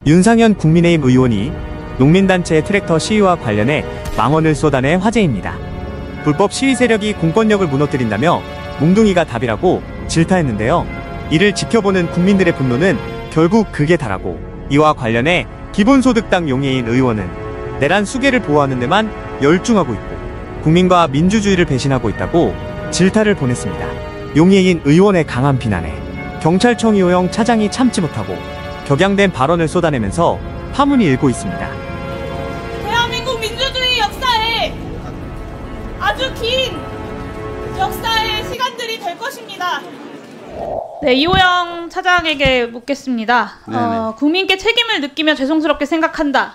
윤상현 국민의힘 의원이 농민단체 트랙터 시위와 관련해 망언을 쏟아내 화제입니다. 불법 시위 세력이 공권력을 무너뜨린다며 몽둥이가 답이라고 질타했는데요. 이를 지켜보는 국민들의 분노는 결국 극에 달하고, 이와 관련해 기본소득당 용해인 의원은 내란 수계를 보호하는 데만 열중하고 있고 국민과 민주주의를 배신하고 있다고 질타를 보냈습니다. 용해인 의원의 강한 비난에 경찰청 이호영 차장이 참지 못하고 격양된 발언을 쏟아내면서 파문이 일고 있습니다. 대한민국 민주주의 역사에 아주 긴 역사의 시간들이 될 것입니다. 네, 이호영 차장에게 묻겠습니다. 국민께 책임을 느끼며 죄송스럽게 생각한다.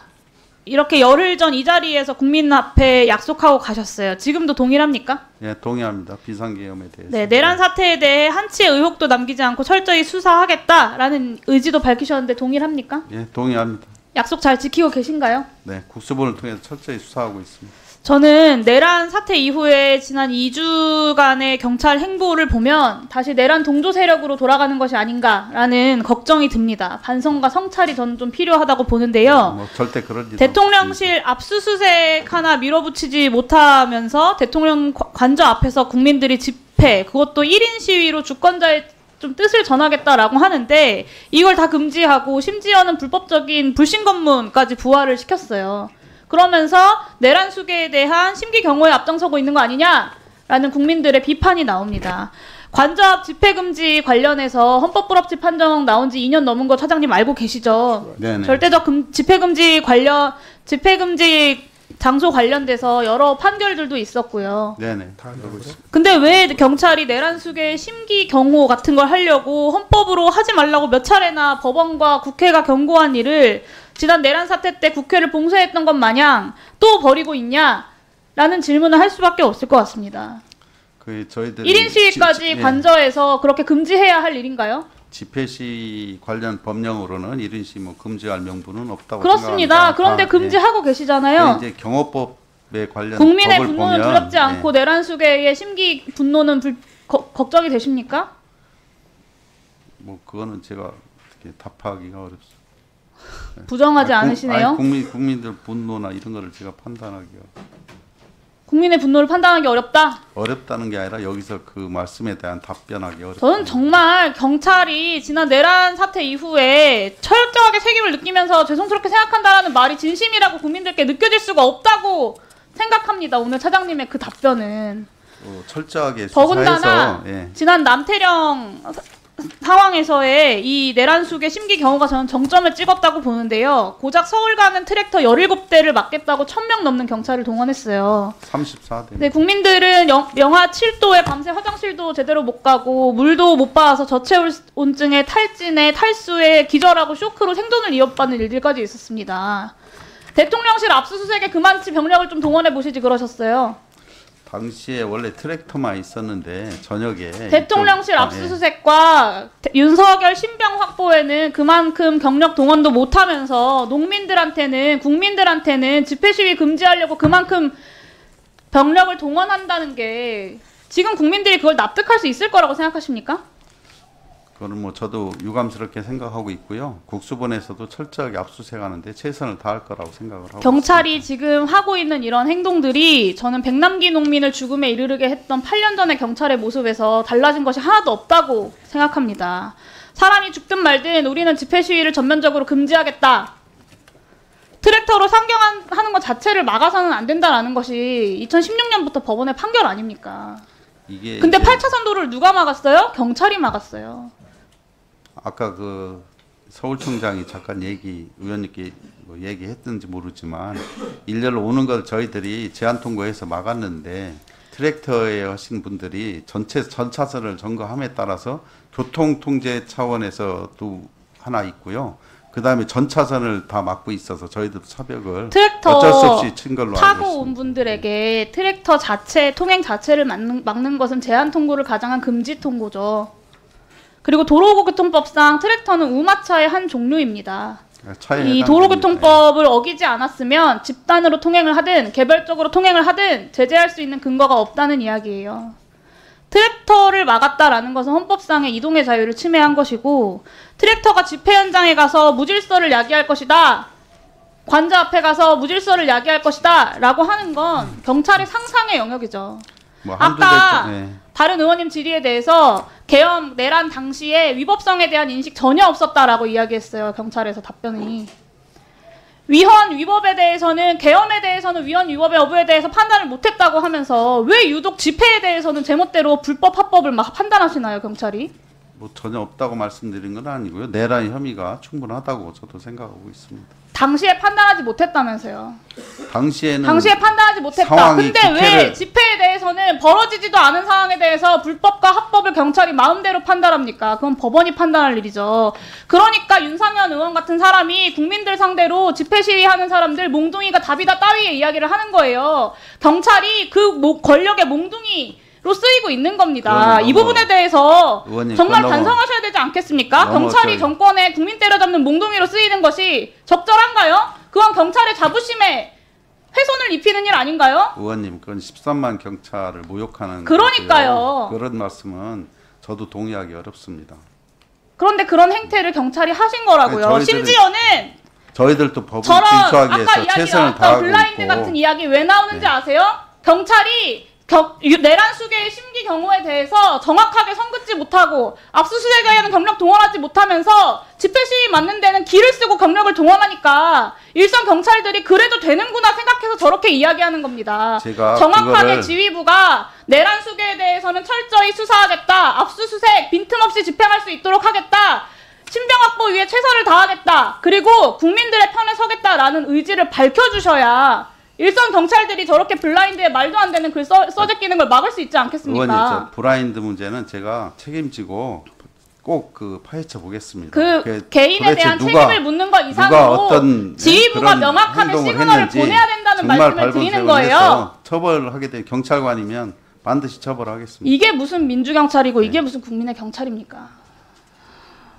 이렇게 열흘 전 이 자리에서 국민 앞에 약속하고 가셨어요. 지금도 동일합니까? 네, 동의합니다. 비상계엄에 대해서. 네, 내란 사태에 대해 한치의 의혹도 남기지 않고 철저히 수사하겠다라는 의지도 밝히셨는데 동일합니까? 예, 동의합니다. 약속 잘 지키고 계신가요? 네, 국수본을 통해서 철저히 수사하고 있습니다. 저는 내란 사태 이후에 지난 2주간의 경찰 행보를 보면 다시 내란 동조 세력으로 돌아가는 것이 아닌가라는 걱정이 듭니다. 반성과 성찰이 저는 좀 필요하다고 보는데요. 뭐 절대 그럴 일 대통령실 압수수색 하나 밀어붙이지 못하면서 대통령 관저 앞에서 국민들이 집회, 그것도 1인 시위로 주권자의 좀 뜻을 전하겠다라고 하는데 이걸 다 금지하고 심지어는 불법적인 불신검문까지 부활을 시켰어요. 그러면서 내란 수계에 대한 심기 경호에 앞장서고 있는 거 아니냐라는 국민들의 비판이 나옵니다. 관저 앞 집회 금지 관련해서 헌법 불합치 판정 나온 지 2년 넘은 거 차장님 알고 계시죠? 네네. 절대적 집회 금지 장소 관련돼서 여러 판결들도 있었고요. 네네, 다 알고 있습니다. 근데 왜 경찰이 내란 수계 심기 경호 같은 걸 하려고 헌법으로 하지 말라고 몇 차례나 법원과 국회가 경고한 일을 지난 내란 사태 때 국회를 봉쇄했던 것 마냥 또 벌이고 있냐라는 질문을 할 수밖에 없을 것 같습니다. 저희들이 1인 시위까지 관저에서 그렇게 금지해야 할 일인가요? 집회 시 관련 법령으로는 1인 시위 뭐 금지할 명분은 없다고 그렇습니다. 생각합니다. 그런데 금지하고 계시잖아요. 이제 경호법에 관련 국민의 법을 분노는 보면, 두렵지 않고 내란 수계의 심기 분노는 걱정이 되십니까? 뭐 그거는 제가 어떻게 답하기가 어렵습니다. 부정하지 않으시네요. 국민들 분노나 이런 거를 제가 판단하기가 국민의 분노를 판단하기 어렵다? 어렵다는 게 아니라 여기서 그 말씀에 대한 답변하기 어렵다. 저는 정말 경찰이 지난 내란 사태 이후에 철저하게 책임을 느끼면서 죄송스럽게 생각한다라는 말이 진심이라고 국민들께 느껴질 수가 없다고 생각합니다. 오늘 차장님의 그 답변은. 철저하게 더군다나 수사해서, 지난 남태령 상황에서의 이 내란 수계 심기 경호가 저는 정점을 찍었다고 보는데요. 고작 서울 가는 트랙터 17대를 막겠다고 1000명 넘는 경찰을 동원했어요. 34대. 네, 국민들은 영하 7도에 밤새 화장실도 제대로 못 가고 물도 못 받아서 저체온증에 탈진에 탈수에 기절하고 쇼크로 생존을 이어받는 일들까지 있었습니다. 대통령실 압수수색에 그만치 병력을 좀 동원해 보시지 그러셨어요. 당시에 원래 트랙터만 있었는데 저녁에 대통령실 압수수색과 윤석열 신병 확보에는 그만큼 경력 동원도 못하면서 국민들한테는 집회 시위 금지하려고 그만큼 병력을 동원한다는 게 지금 국민들이 그걸 납득할 수 있을 거라고 생각하십니까? 그거는 뭐 저도 유감스럽게 생각하고 있고요. 국수본에서도 철저하게 압수수색하는데 최선을 다할 거라고 생각을 하고 경찰이 있습니다. 지금 하고 있는 이런 행동들이 저는 백남기 농민을 죽음에 이르게 했던 8년 전의 경찰의 모습에서 달라진 것이 하나도 없다고 생각합니다. 사람이 죽든 말든 우리는 집회 시위를 전면적으로 금지하겠다. 트랙터로 상경하는 것 자체를 막아서는 안 된다라는 것이 2016년부터 법원의 판결 아닙니까? 근데 8차선 도로를 누가 막았어요? 경찰이 막았어요. 아까 그 서울청장이 잠깐 의원님께 뭐 얘기했든지 모르지만 일렬로 오는 걸 저희들이 제한 통고해서 막았는데 트랙터에 하신 분들이 전 차선을 점거함에 따라서 교통통제 차원에서도 하나 있고요. 그 다음에 전 차선을 다 막고 있어서 저희도 차벽을 트랙터 어쩔 수 없이 친 걸로 알고 있습니다. 타고 온 분들에게 트랙터 통행 자체를 막는 것은 제한 통고를 가장한 금지 통고죠. 그리고 도로교통법상 트랙터는 우마차의 한 종류입니다. 이 도로교통법을 어기지 않았으면 집단으로 통행을 하든 개별적으로 통행을 하든 제재할 수 있는 근거가 없다는 이야기예요. 트랙터를 막았다라는 것은 헌법상의 이동의 자유를 침해한 것이고 트랙터가 집회 현장에 가서 무질서를 야기할 것이다. 관저 앞에 가서 무질서를 야기할 것이다. 라고 하는 건 경찰의 상상의 영역이죠. 뭐 아까 네. 다른 의원님 질의에 대해서 계엄 내란 당시에 위법성에 대한 인식 전혀 없었다라고 이야기했어요. 경찰에서 답변이. 위헌 위법에 대해서는 계엄에 대해서는 위헌 위법의 여부에 대해서 판단을 못했다고 하면서 왜 유독 집회에 대해서는 제멋대로 불법 합법을 막 판단하시나요, 경찰이? 뭐 전혀 없다고 말씀드린 건 아니고요. 내란 혐의가 충분하다고 저도 생각하고 있습니다. 당시에 판단하지 못했다면서요. 당시에 판단하지 못했다. 근데 왜 집회에 대해서는 벌어지지도 않은 상황에 대해서 불법과 합법을 경찰이 마음대로 판단합니까? 그건 법원이 판단할 일이죠. 그러니까 윤상현 의원 같은 사람이 국민들 상대로 집회 시위하는 사람들 몽둥이가 답이다 따위의 이야기를 하는 거예요. 경찰이 그 권력의 몽둥이로 쓰이고 있는 겁니다. 이 부분에 대해서 정말 반성하셔야 되지 않겠습니까? 경찰이 정권에 국민 때려잡는 몽둥이로 쓰이는 것이 적절한가요? 그건 경찰의 자부심에 훼손을 입히는 일 아닌가요? 의원님, 그건 13만 경찰을 모욕하는 그러니까요. 거고요. 그런 말씀은 저도 동의하기 어렵습니다. 그런데 그런 행태를 경찰이 하신 거라고요. 심지어는 저희들도 법을 저런 준수하기 위해서 아까 이야기 최선을 나왔던 다하고 블라인드 있고. 같은 이야기 왜 나오는지 네. 아세요? 경찰이 내란 수계의 심기 경우에 대해서 정확하게 선긋지 못하고 압수수색에는 경력 동원하지 못하면서 집회 시위 맞는 데는 기를 쓰고 경력을 동원하니까 일선 경찰들이 그래도 되는구나 생각해서 저렇게 이야기하는 겁니다. 정확하게 지휘부가 내란 수계에 대해서는 철저히 수사하겠다. 압수수색 빈틈없이 집행할 수 있도록 하겠다. 신병 확보 위해 최선을 다하겠다. 그리고 국민들의 편에 서겠다라는 의지를 밝혀주셔야 일선 경찰들이 저렇게 블라인드에 말도 안 되는 글 써제끼는 걸 막을 수 있지 않겠습니까? 의원님, 저 블라인드 문제는 제가 책임지고 꼭 파헤쳐 보겠습니다. 개인에 대한 책임을 묻는 것 이상으로 지휘부가 명확하게 시그널을 보내야 된다는 말씀을 드리는 거예요. 처벌하게 된 경찰관이면 반드시 처벌하겠습니다. 이게 무슨 민주경찰이고 이게 무슨 국민의 경찰입니까?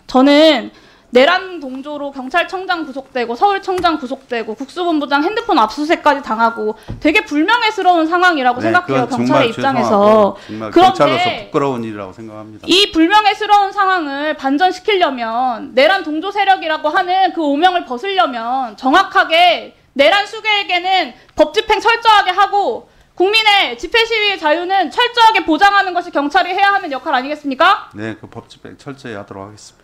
저는 내란 동조로 경찰청장 구속되고 서울청장 구속되고 국수본부장 핸드폰 압수수색까지 당하고 되게 불명예스러운 상황이라고 생각해요. 경찰의 입장에서. 정말 경찰로서 부끄러운 일이라고 생각합니다. 이 불명예스러운 상황을 반전시키려면 내란 동조 세력이라고 하는 그 오명을 벗으려면 정확하게 내란 수괴에게는 법 집행 철저하게 하고 국민의 집회 시위의 자유는 철저하게 보장하는 것이 경찰이 해야 하는 역할 아니겠습니까? 네, 그 법 집행 철저히 하도록 하겠습니다.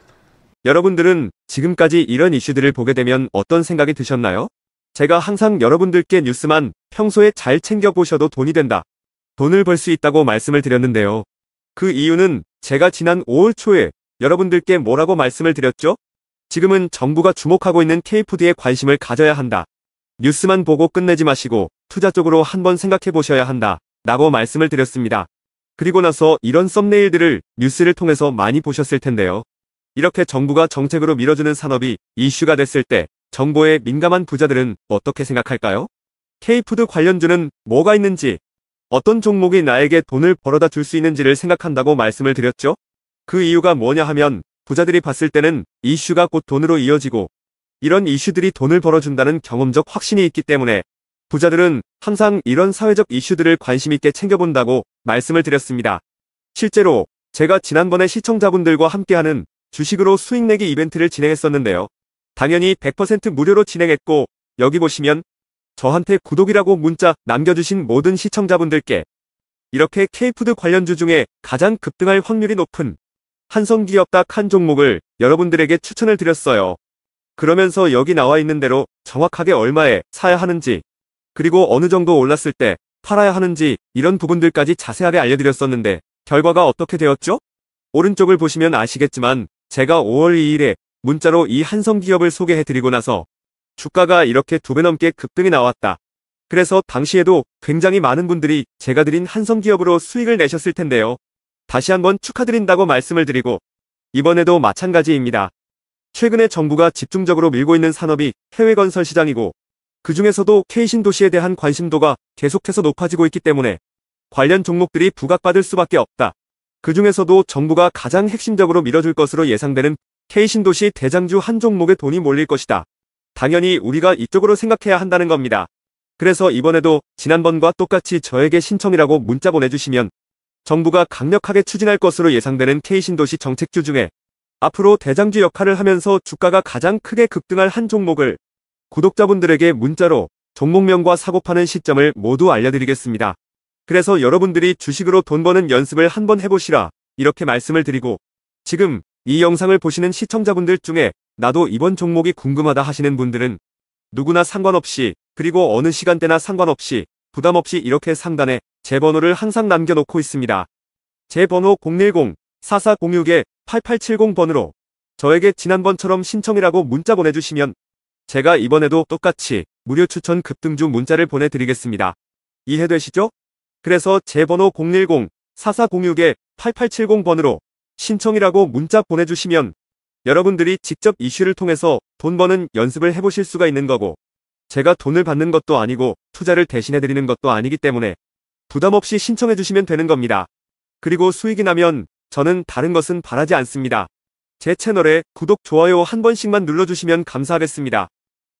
여러분들은 지금까지 이런 이슈들을 보게 되면 어떤 생각이 드셨나요? 제가 항상 여러분들께 뉴스만 평소에 잘 챙겨보셔도 돈이 된다. 돈을 벌 수 있다고 말씀을 드렸는데요. 그 이유는 제가 지난 5월 초에 여러분들께 뭐라고 말씀을 드렸죠? 지금은 정부가 주목하고 있는 K푸드에 관심을 가져야 한다. 뉴스만 보고 끝내지 마시고 투자 쪽으로 한번 생각해 보셔야 한다. 라고 말씀을 드렸습니다. 그리고 나서 이런 썸네일들을 뉴스를 통해서 많이 보셨을 텐데요. 이렇게 정부가 정책으로 밀어주는 산업이 이슈가 됐을 때 정보에 민감한 부자들은 어떻게 생각할까요? K푸드 관련주는 뭐가 있는지, 어떤 종목이 나에게 돈을 벌어다 줄 수 있는지를 생각한다고 말씀을 드렸죠? 그 이유가 뭐냐 하면 부자들이 봤을 때는 이슈가 곧 돈으로 이어지고 이런 이슈들이 돈을 벌어준다는 경험적 확신이 있기 때문에 부자들은 항상 이런 사회적 이슈들을 관심 있게 챙겨본다고 말씀을 드렸습니다. 실제로 제가 지난번에 시청자분들과 함께하는 주식으로 수익 내기 이벤트를 진행했었는데요. 당연히 100% 무료로 진행했고 여기 보시면 저한테 구독이라고 문자 남겨주신 모든 시청자분들께 이렇게 K푸드 관련주 중에 가장 급등할 확률이 높은 한성기업 딱 한 종목을 여러분들에게 추천을 드렸어요. 그러면서 여기 나와 있는 대로 정확하게 얼마에 사야 하는지 그리고 어느 정도 올랐을 때 팔아야 하는지 이런 부분들까지 자세하게 알려드렸었는데 결과가 어떻게 되었죠? 오른쪽을 보시면 아시겠지만 제가 5월 2일에 문자로 이 한성기업을 소개해드리고 나서 주가가 이렇게 2배 넘게 급등이 나왔다. 그래서 당시에도 굉장히 많은 분들이 제가 드린 한성기업으로 수익을 내셨을 텐데요. 다시 한번 축하드린다고 말씀을 드리고 이번에도 마찬가지입니다. 최근에 정부가 집중적으로 밀고 있는 산업이 해외 건설 시장이고 그 중에서도 K신도시에 대한 관심도가 계속해서 높아지고 있기 때문에 관련 종목들이 부각받을 수밖에 없다. 그 중에서도 정부가 가장 핵심적으로 밀어줄 것으로 예상되는 K신도시 대장주 한 종목에 돈이 몰릴 것이다. 당연히 우리가 이쪽으로 생각해야 한다는 겁니다. 그래서 이번에도 지난번과 똑같이 저에게 신청이라고 문자 보내주시면 정부가 강력하게 추진할 것으로 예상되는 K신도시 정책주 중에 앞으로 대장주 역할을 하면서 주가가 가장 크게 급등할 한 종목을 구독자분들에게 문자로 종목명과 사고 파는 시점을 모두 알려드리겠습니다. 그래서 여러분들이 주식으로 돈 버는 연습을 한번 해보시라 이렇게 말씀을 드리고, 지금 이 영상을 보시는 시청자분들 중에 나도 이번 종목이 궁금하다 하시는 분들은 누구나 상관없이, 그리고 어느 시간대나 상관없이 부담없이 이렇게 상단에 제 번호를 항상 남겨놓고 있습니다. 제 번호 010-4406-8870번으로 저에게 지난번처럼 신청이라고 문자 보내주시면 제가 이번에도 똑같이 무료 추천 급등주 문자를 보내드리겠습니다. 이해되시죠? 그래서 제 번호 010-4406-8870번으로 신청이라고 문자 보내주시면 여러분들이 직접 이슈를 통해서 돈 버는 연습을 해보실 수가 있는 거고, 제가 돈을 받는 것도 아니고 투자를 대신해드리는 것도 아니기 때문에 부담없이 신청해주시면 되는 겁니다. 그리고 수익이 나면 저는 다른 것은 바라지 않습니다. 제 채널에 구독, 좋아요 한 번씩만 눌러주시면 감사하겠습니다.